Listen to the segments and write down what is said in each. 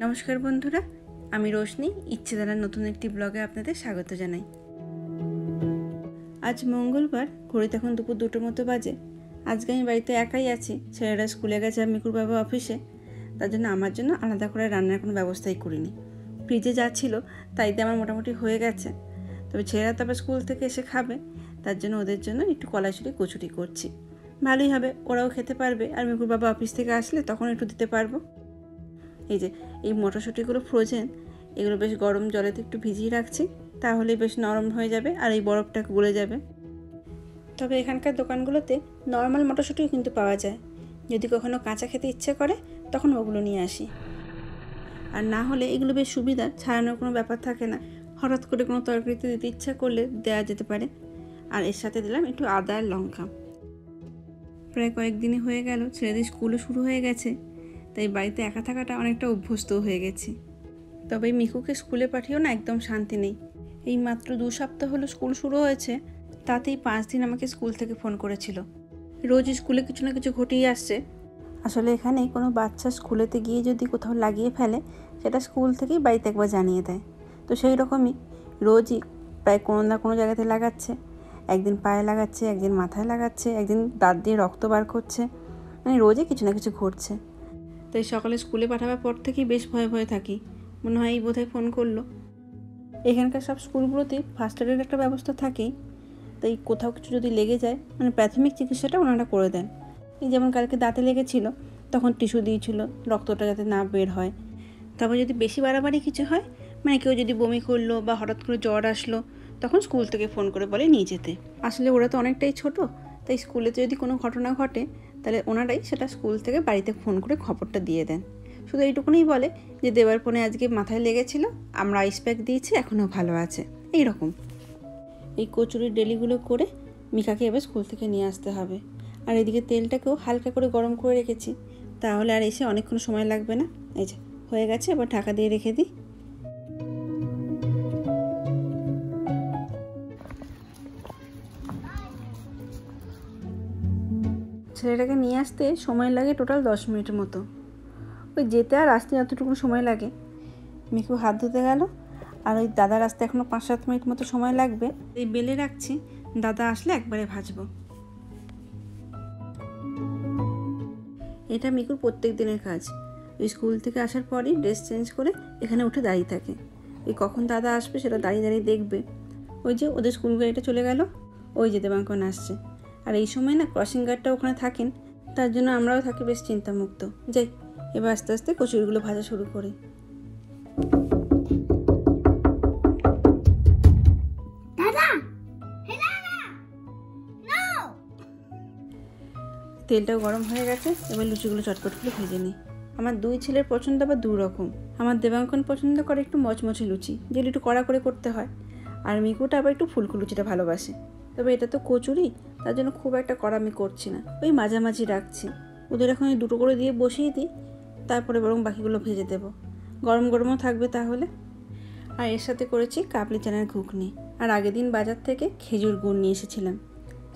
নমস্কার বন্ধুরা, আমি রোশনি ইচ্ছে দ্বারা নতুন একটি ব্লগে আপনাদের স্বাগত জানাই। আজ মঙ্গলবার, ঘড়িতে এখন দুপুর 2টোর মতো বাজে। আজকে আমি বাড়িতে একাই আছি, ছেলেরা স্কুলে গেছে আর মিকুর বাবা অফিসে। তার জন্য আমার জন্য আলাদা করে রান্নার কোনো ব্যবস্থাই করিনি। ফ্রিজে যা ছিল তাই দিয়ে আমার মোটামুটি হয়ে গেছে। তবে ছেলেরা তবে স্কুল থেকে এসে খাবে, তার জন্য ওদের জন্য একটু কলাইশুঁটি কচুরি করছি। ভালোই হবে, ওরাও খেতে পারবে, আর মিকুর বাবা অফিস থেকে আসলে তখন একটু দিতে পারবো। এই মটরশুঁটিগুলো ফ্রোজেন, এগুলো বেশ গরম জলেতে একটু ভিজিয়ে রাখছি, তাহলে বেশ নরম হয়ে যাবে আর এই বরফটা গলে যাবে। তবে এখানকার দোকানগুলোতে নর্মাল মটরশুঁটিও কিন্তু পাওয়া যায়। যদি কখনো কাঁচা খেতে ইচ্ছে করে তখন ওগুলো নিয়ে আসি। আর না হলে এগুলো বেশ সুবিধা, ছাড়ানোর কোনো ব্যাপার থাকে না। হঠাৎ করে কোনো তরকারিতে দিতে ইচ্ছা করলে দেওয়া যেতে পারে। আর এর সাথে দিলাম একটু আদা আর লঙ্কা। প্রায় কয়েকদিনই হয়ে গেল ছেলেদের স্কুলও শুরু হয়ে গেছে, তাই বাড়িতে একা থাকাটা অনেকটা অভ্যস্ত হয়ে গেছি। তবে মিকুকে স্কুলে পাঠিয়েও না একদম শান্তি নেই। এই মাত্র 2 সপ্তাহ হলো স্কুল শুরু হয়েছে, তাতেই 5 দিন আমাকে স্কুল থেকে ফোন করেছিল। রোজ স্কুলে কিছু না কিছু ঘটেই আসছে। আসলে এখানে কোনো বাচ্চা স্কুলেতে গিয়ে যদি কোথাও লাগিয়ে ফেলে, সেটা স্কুল থেকেই বাড়িতে একবার জানিয়ে দেয়। তো সেই রকমই রোজই প্রায় কোনো না কোনো জায়গাতে লাগাচ্ছে। একদিন পায়ে লাগাচ্ছে, একদিন মাথায় লাগাচ্ছে, একদিন দাঁত দিয়ে রক্ত বার করছে। মানে রোজই কিছু না কিছু ঘটছে। তাই সকালে স্কুলে পাঠাবার পর থেকেই বেশ ভয়ে ভয়ে থাকি, মনে হয় এই বোধহয় ফোন করলো। এখানকার সব স্কুলগুলোতেই ফার্স্ট এডের একটা ব্যবস্থা থাকেই, তাই কোথাও কিছু যদি লেগে যায় মানে প্রাথমিক চিকিৎসাটা ওনারা করে দেন। এই যেমন কালকে দাঁতে লেগেছিল, তখন টিস্যু দিয়েছিল রক্তটা যাতে না বের হয়। তারপর যদি বেশি বাড়াবাড়ি কিছু হয়, মানে কেউ যদি বমি করলো বা হঠাৎ করে জ্বর আসলো, তখন স্কুল থেকে ফোন করে বলে নিয়ে যেতে। আসলে ওরা তো অনেকটাই ছোট, তাই স্কুলেতে যদি কোনো ঘটনা ঘটে তাহলে ওনারাই সেটা স্কুল থেকে বাড়িতে ফোন করে খবরটা দিয়ে দেন। শুধু এইটুকুনই বলে যে দেবার ফোনে আজকে মাথায় লেগেছিল, আমরা আইস প্যাক দিয়েছি, এখনও ভালো আছে। এই রকম এই কচুরির ডেলিগুলো করে মিকাকে এবার স্কুল থেকে নিয়ে আসতে হবে। আর এদিকে তেলটাকেও হালকা করে গরম করে রেখেছি, তাহলে আর এসে অনেকক্ষণ সময় লাগবে না। এই যে হয়ে গেছে, এবার ঢাকা দিয়ে রেখে দিই। ছেলেটাকে নিয়ে আসতে সময় লাগে টোটাল 10 মিনিটের মতো। ওই যেতে আর আসতে যতটুকু সময় লাগে। মিকু হাত ধুতে গেল, আর ওই দাদার আসতে এখনও 5-7 মিনিট মতো সময় লাগবে। এই বেলে রাখছি, দাদা আসলে একবারে ভাজবো। এটা মিকুর প্রত্যেক দিনের কাজ। ওই স্কুল থেকে আসার পরই ড্রেস চেঞ্জ করে এখানে উঠে দাঁড়িয়ে থাকে। ওই কখন দাদা আসবে সেটা দাঁড়িয়ে দাঁড়িয়ে দেখবে। ওই যে ওদের স্কুল গাড়িটা চলে গেল, ওই যে দেবাঙ্কন আসছে। আর এই সময় না ক্রসিং গার্ডটা ওখানে থাকেন, তার জন্য আমরাও থাকি বেশ চিন্তামুক্ত। যাই এবার আস্তে আস্তে কচুরিগুলো ভাজা শুরু করি। তেলটাও গরম হয়ে গেছে, এবার লুচিগুলো চটপট করে ভেজে নিই। আমার 2 ছেলের পছন্দ আবার 2 রকম। আমার দেবাঙ্কন পছন্দ করে একটু মচমচে লুচি, যেগুলো একটু কড়া করে করতে হয়, আর মিকুটা আবার একটু ফুলকো লুচিটা ভালোবাসে। তবে এটা তো কচুরি, তার জন্য খুব একটা কড়া আমি করছি না, ওই মাঝামাঝি রাখছি। ওদের এখন এই 2টো করে দিয়ে বসিয়ে দিই, তারপরে বরং বাকিগুলো ভেজে দেবো। গরম গরমও থাকবে তাহলে। আর এর সাথে করেছি কাবলি চানার ঘুগনি। আর আগের দিন বাজার থেকে খেজুর গুড় নিয়ে এসেছিলাম,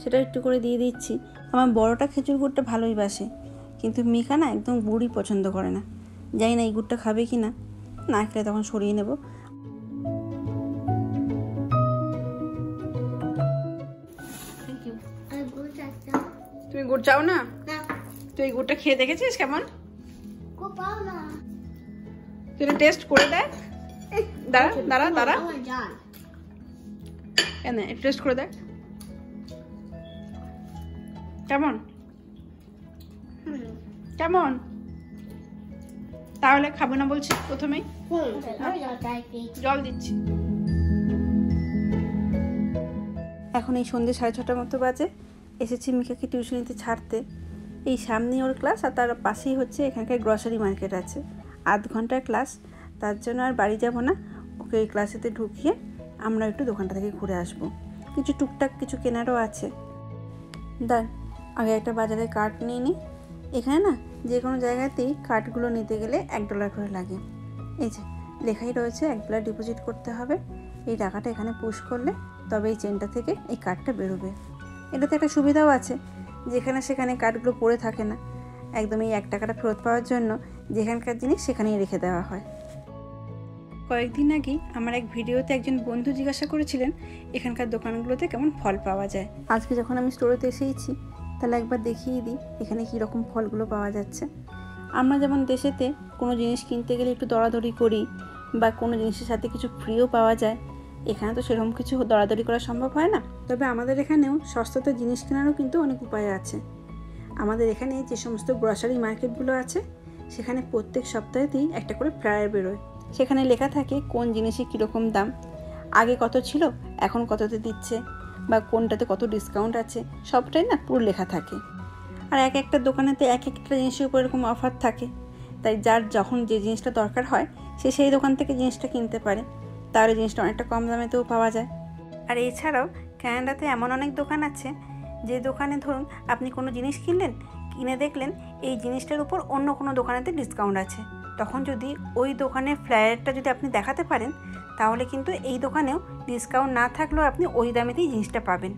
সেটা একটু করে দিয়ে দিচ্ছি। আমার বড়টা খেজুর গুড়টা ভালোই বাসে, কিন্তু মিকা না একদম গুড়ই পছন্দ করে না। জানি না এই গুড়টা খাবে কি না, না খেলে তখন সরিয়ে নেব। তুমি গুড় চাও না? তুই এই গুড়টা খেয়ে দেখেছিস কেমন? তুই টেস্ট করে দেখ। দাঁড়া দাঁড়া দাঁড়া, কেন একটু টেস্ট করে দেখ কেমন কেমন। তাহলে খাবো না বলছি প্রথমেই, জল দিচ্ছি। এখন এই সন্ধ্যে 6:30 মতো বাজে। এসেছি মিকাকে টিউশনিতে ছাড়তে। এই সামনেই ওর ক্লাস, আর তার পাশেই হচ্ছে এখানকার গ্রসারি মার্কেট আছে। 8 ঘন্টার ক্লাস, তার জন্য আর বাড়ি যাব না। ওকে এই ক্লাসেতে ঢুকিয়ে আমরা একটু দোকানটা থেকে ঘুরে আসবো। কিছু টুকটাক কিছু কেনারও আছে। দাঁড়, আগে একটা বাজারে কার্ড নিয়ে নিই। এখানে না যে কোনো জায়গাতেই কার্ডগুলো নিতে গেলে $1 করে লাগে। এই যে লেখাই রয়েছে $1 ডিপোজিট করতে হবে। এই টাকাটা এখানে পুশ করলে তবে এই চেনটা থেকে এই কার্ডটা বেরোবে। এটাতে একটা সুবিধাও আছে, যেখানে সেখানে কার্ডগুলো পড়ে থাকে না। একদম এই 1 টাকাটা ফেরত পাওয়ার জন্য যেখানকার জিনিস সেখানেই রেখে দেওয়া হয়। কয়েকদিন আগেই আমার এক ভিডিওতে একজন বন্ধু জিজ্ঞাসা করেছিলেন এখানকার দোকানগুলোতে কেমন ফল পাওয়া যায়। আজকে যখন আমি স্টোরেতে এসেইছি তাহলে একবার দেখিয়ে দিই এখানে কী রকম ফলগুলো পাওয়া যাচ্ছে। আমরা যেমন দেশেতে কোনো জিনিস কিনতে গেলে একটু দরাদরি করি বা কোনো জিনিসের সাথে কিছু ফ্রিও পাওয়া যায়, এখানে তো সেরকম কিছু দরাদরি করা সম্ভব হয় না। তবে আমাদের এখানেও সস্তাতে জিনিস কেনারও কিন্তু অনেক উপায় আছে। আমাদের এখানে যে সমস্ত গ্রসারি মার্কেটগুলো আছে সেখানে প্রত্যেক সপ্তাহেতেই একটা করে ফ্লায়ার বেরোয়। সেখানে লেখা থাকে কোন জিনিসে কীরকম দাম, আগে কত ছিল এখন কততে দিচ্ছে, বা কোনটাতে কত ডিসকাউন্ট আছে, সবটাই না পুরো লেখা থাকে। আর এক একটা দোকানেতে এক একটা জিনিসের উপর এরকম অফার থাকে, তাই যার যখন যে জিনিসটা দরকার হয় সে সেই দোকান থেকে জিনিসটা কিনতে পারে, তাহলে জিনিসটা অনেকটা কম দামেতেও পাওয়া যায়। আর এছাড়াও ক্যানাডাতে এমন অনেক দোকান আছে যে দোকানে ধরুন আপনি কোনো জিনিস কিনে দেখলেন এই জিনিসটার উপর অন্য কোনো দোকানেতে ডিসকাউন্ট আছে, তখন যদি ওই দোকানের ফ্লায়ারটা যদি আপনি দেখাতে পারেন তাহলে কিন্তু এই দোকানেও ডিসকাউন্ট না থাকলেও আপনি ওই দামেতেই জিনিসটা পাবেন।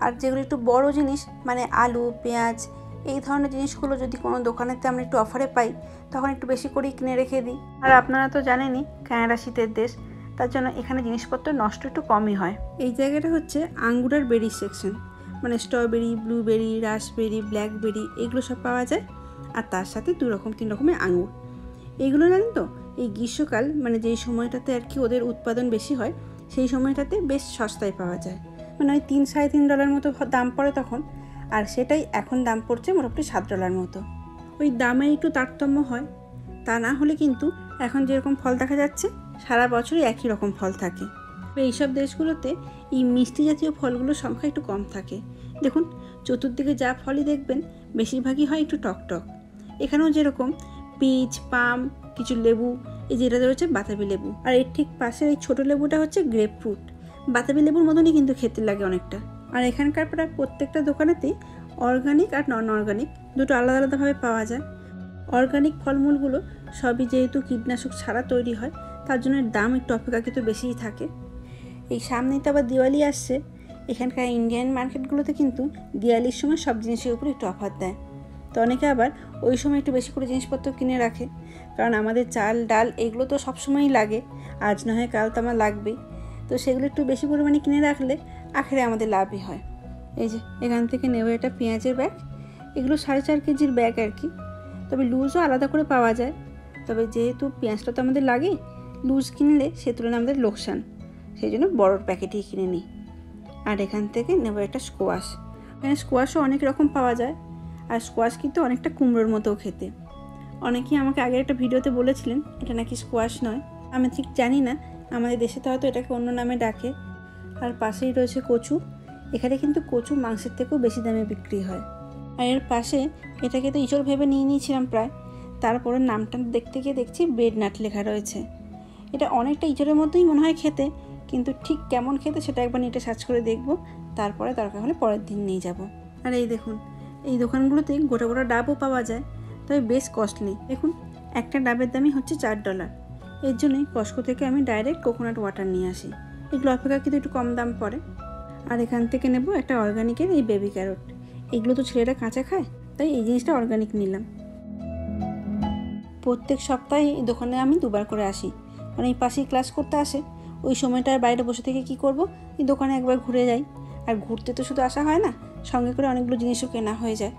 আর যেগুলো একটু বড় জিনিস মানে আলু, পেঁয়াজ, এই ধরনের জিনিসগুলো যদি কোনো দোকানেতে আমরা একটু অফারে পাই তখন একটু বেশি করেই কিনে রেখে দিই। আর আপনারা তো জানেনই কানাডা শীতের দেশ, তার জন্য এখানে জিনিসপত্র নষ্ট একটু কমই হয়। এই জায়গাটা হচ্ছে আঙ্গুরের বেরি সেকশন, মানে স্ট্রবেরি, ব্লুবেরি, রাসবেরি, ব্ল্যাকবেরি এগুলো সব পাওয়া যায়। আর তার সাথে 3 রকমের আঙুর। এইগুলো জানেন তো এই গ্রীষ্মকাল মানে যেই সময়টাতে আর কি ওদের উৎপাদন বেশি হয় সেই সময়টাতে বেশ সস্তায় পাওয়া যায়, মানে ওই $3-3.5 মতো দাম পড়ে তখন, আর সেটাই এখন দাম পড়ছে মোটামুটি $7 মতো। ওই দামে একটু তারতম্য হয়, তা না হলে কিন্তু এখন যেরকম ফল দেখা যাচ্ছে সারা বছরই একই রকম ফল থাকে। এইসব দেশগুলোতে এই মিষ্টি জাতীয় ফলগুলোর সংখ্যা একটু কম থাকে। দেখুন চতুর্দিকে যা ফলই দেখবেন বেশিরভাগই হয় একটু টকটক। এখানেও যেরকম পিচ, পাম, কিছু লেবু, এই যেটা রয়েছে বাতাবি লেবু, আর এর ঠিক পাশের এই ছোটো লেবুটা হচ্ছে গ্রেপ ফ্রুট। বাতাবি লেবুর মতনই কিন্তু খেতে লাগে অনেকটা। আর এখানকার প্রায় প্রত্যেকটা দোকানেতেই অর্গানিক আর নন অর্গানিক দুটো আলাদা আলাদাভাবে পাওয়া যায়। অর্গানিক ফলমূলগুলো সবই যেহেতু কীটনাশক ছাড়া তৈরি হয় তার জন্য দাম একটু অপেক্ষাকৃত বেশিই থাকে। এই সামনেই তো আবার দিওয়ালি আসছে, এখানকার ইন্ডিয়ান মার্কেটগুলোতে কিন্তু দিওয়ালির সময় সব জিনিসের উপর একটু অফার দেয়, তো অনেকে আবার ওই সময় একটু বেশি করে জিনিসপত্র কিনে রাখে, কারণ আমাদের চাল ডাল এগুলো তো সবসময়ই লাগে, আজ না হয় কাল তো আমার লাগবেই, তো সেগুলো একটু বেশি পরিমাণে কিনে রাখলে আখেরে আমাদের লাভই হয়। এই যে এখান থেকে নেব এটা পেঁয়াজের ব্যাগ, এগুলো 4.5 কেজির ব্যাগ আর কি, তবে লুজও আলাদা করে পাওয়া যায়, তবে যেহেতু পেঁয়াজটা তো আমাদের লাগে, লুজ কিনলে সে তুলনায় আমাদের লোকসান, সেই জন্য বড় প্যাকেটই কিনে নিই। আর এখান থেকে নেব একটা স্কোয়াশ, এখানে স্কোয়াশও অনেক রকম পাওয়া যায়, আর স্কোয়াশ কিন্তু অনেকটা কুমড়োর মতো খেতে। অনেকেই আমাকে আগের একটা ভিডিওতে বলেছিলেন এটা নাকি স্কোয়াশ নয়, আমি ঠিক জানি না, আমাদের দেশে তো হয়তো এটাকে অন্য নামে ডাকে। আর পাশেই রয়েছে কচু, এখানে কিন্তু কচু মাংসের থেকেও বেশি দামে বিক্রি হয়। আর এর পাশে এটাকে তো ইঁচড় ভেবে নিয়েছিলাম প্রায়, তারপরে নামটা দেখতে গিয়ে দেখছি বেড নাট লেখা রয়েছে। এটা অনেকটা ইঁচড়ের মতোই মনে হয় খেতে, কিন্তু ঠিক কেমন খেতে সেটা একবার নেটে সার্চ করে দেখব, তারপরে দরকার হলে পরের দিন নিয়ে যাব। আর এই দেখুন এই দোকানগুলোতে গোটা গোটা ডাবও পাওয়া যায়, তবে বেশ কস্টলি। দেখুন একটা ডাবের দামই হচ্ছে $4। এর জন্যই কস্কো থেকে আমি ডাইরেক্ট কোকোনাট ওয়াটার নিয়ে আসি, এগুলো অপেক্ষাকৃত একটু কম দাম পড়ে। আর এখান থেকে নেব একটা অর্গানিকের এই বেবি ক্যারট, এগুলো তো ছেলেরা কাঁচা খায়, তাই এই জিনিসটা অর্গানিক নিলাম। প্রত্যেক সপ্তাহে এই দোকানে আমি 2 বার করে আসি, কারণ এই পাশেই ক্লাস করতে আসে, ওই সময়টা আর বাইরে বসে থেকে কি করব, এই দোকানে একবার ঘুরে যাই। আর ঘুরতে তো শুধু আসা হয় না, সঙ্গে করে অনেকগুলো জিনিসও কেনা হয়ে যায়।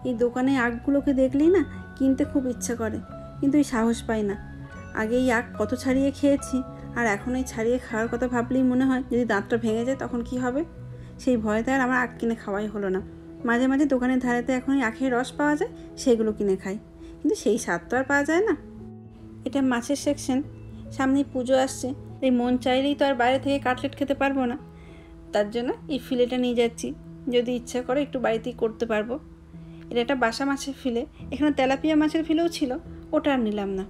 এই দোকানে আখগুলোকে দেখলেই না কিনতে খুব ইচ্ছা করে, কিন্তু এই সাহস পাই না। আগে এই আখ কত ছাড়িয়ে খেয়েছি, আর এখন এই ছাড়িয়ে খাওয়ার কথা ভাবলেই মনে হয় যদি দাঁতটা ভেঙে যায় তখন কি হবে, সেই ভয়তে আর আমার আখ কিনে খাওয়াই হলো না। মাঝে মাঝে দোকানের ধারেতে এখন এই আখের রস পাওয়া যায়, সেগুলো কিনে খাই, কিন্তু সেই স্বাদ তো আর পাওয়া যায় না। এটা মাছের সেকশন, সামনেই পুজো আসছে, এই মন চাইলেই তো আর বাইরে থেকে কাটলেট খেতে পারবো না, তার জন্য এই ফিলেটা নিয়ে যাচ্ছি, যদি ইচ্ছা করে একটু বাড়িতেই করতে পারবো। এটা একটা বাসা মাছের ফিলে, এখানে তেলাপিয়া মাছের ফিলেও ছিল, ওটা আর নিলাম না।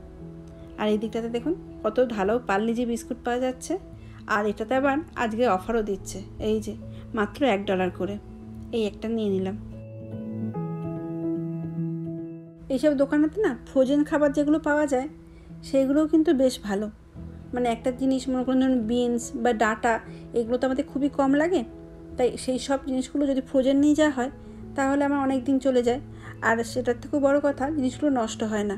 আর এই দিকটাতে দেখুন কত ভালো পার্লিজি বিস্কুট পাওয়া যাচ্ছে, আর এটাতে আবার আজকে অফারও দিচ্ছে, এই যে মাত্র $1 করে, এই একটা নিয়ে নিলাম। এইসব দোকানেতে না ফ্রোজেন খাবার যেগুলো পাওয়া যায় সেগুলোও কিন্তু বেশ ভালো, মানে একটা জিনিস মনে করুন ধরুন বিনস বা ডাঁটা, এগুলো তো আমাদের খুবই কম লাগে, তাই সেই সব জিনিসগুলো যদি ফ্রোজেন নিয়ে যাওয়া হয় তাহলে আমার অনেক দিন চলে যায়, আর সেটার থেকেও বড় কথা জিনিসগুলো নষ্ট হয় না।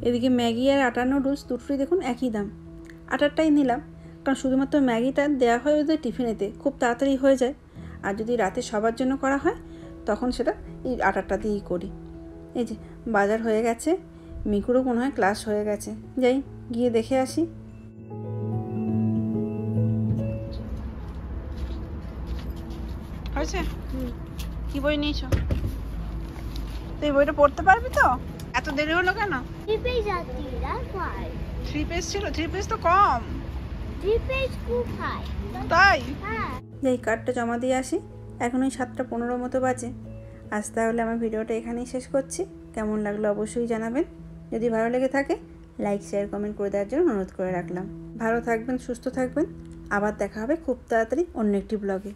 এদিকে ম্যাগি আর আটা নুডলস দুটোই দেখুন একই দাম। আটারটাই নিলাম, কারণ শুধুমাত্র ম্যাগিটা দেওয়া হয় ওদের টিফিনেতে, খুব তাড়াতাড়ি হয়ে যায়। আর যদি রাতে সবার জন্য করা হয় তখন সেটা এই আটারটা দিয়েই করি। এই যে বাজার হয়ে গেছে, মিকুরও মনে হয় ক্লাস হয়ে গেছে, যাই গিয়ে দেখে আসি। হয়েছে? কি বই নিয়েছো? তুই বইটা পড়তে পারবি তো? এত দেরি হলো কেন? 3 page আতি, that's why. 3 পেজ ছিল, 3 পেজ তো কম। 3 page খুব হাই। তাই হ্যাঁ। এই কার্ডটা জমা দিয়ে আসি, এখন ওই 7:15 মতো বাজে। আজ তাহলে আমার ভিডিওটা এখানেই শেষ করছি। কেমন লাগলো অবশ্যই জানাবেন। যদি ভালো লেগে থাকে লাইক শেয়ার কমেন্ট করে দেওয়ার জন্য অনুরোধ করে রাখলাম। ভালো থাকবেন, সুস্থ থাকবেন। আবার দেখা হবে খুব তাড়াতাড়ি অন্য একটি ব্লগে।